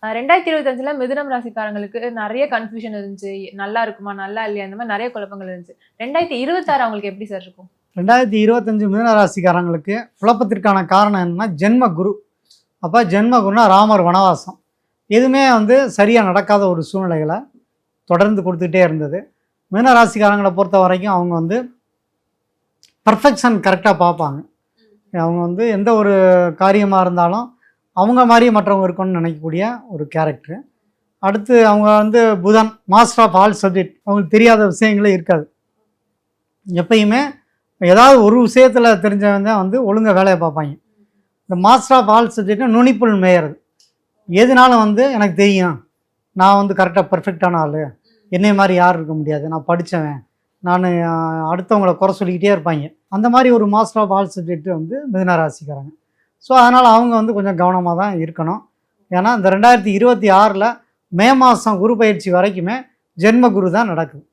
2025ல மிதுனம் ராசிக்காரங்களுக்கு நெறைய கன்ஃப்யூஷன் இருந்துச்சு. நல்லா இருக்குமா? நல்லா இல்லையா? இந்த மாரி நெறைய குழப்பங்கள் இருந்துச்சு. 2026 அவங்களுக்கு எப்படி சார் இருக்கும்? 2025 மிதுன ராசிக்காரங்களுக்கு குழப்பத்திற்கான காரணம் என்னன்னா, ஜென்ம குரு. அப்போ ஜென்ம குருனா ராமர் வனவாசம். எதுவுமே சரியாக நடக்காத ஒரு சூழ்நிலைகளை தொடர்ந்து கொடுத்துட்டே இருந்தது. மிதுன ராசிக்காரங்களை பொறுத்த வரைக்கும் அவங்க பர்ஃபெக்ஷன் கரெக்டாக பார்ப்பாங்க. அவங்க எந்த ஒரு காரியமாக இருந்தாலும் அவங்க மாதிரி மற்றவங்க இருக்கணும்னு நினைக்கக்கூடிய ஒரு கேரக்டரு. அடுத்து அவங்க புதன் மாஸ்டர் ஆஃப் ஆல் சப்ஜெக்ட். அவங்களுக்கு தெரியாத விஷயங்களே இருக்காது. எப்பயுமே ஏதாவது ஒரு விஷயத்தில் தெரிஞ்சவங்க தான் ஒழுங்காக வேலையை பார்ப்பாங்க. இந்த மாஸ்டர் ஆஃப் ஆல் சப்ஜெக்ட்னா நுனிப்புள் மேயறது. எதுனாலும் எனக்கு தெரியும், நான் கரெக்டாக பர்ஃபெக்டான ஆள், என்னை மாதிரி யாரும் இருக்க முடியாது, நான் படித்தவன், நான் அடுத்தவங்களை குறை சொல்லிக்கிட்டே இருப்பாங்க. அந்த மாதிரி ஒரு மாஸ்டர் ஆஃப் ஆல் சப்ஜெக்ட் மிதுன ராசிக்காரங்க. ஸோ அதனால் அவங்க கொஞ்சம் கவனமாக தான் இருக்கணும். ஏன்னா இந்த 2026ல் மே மாதம் குரு பயிற்சி வரைக்குமே ஜென்ம குரு தான் நடக்குது.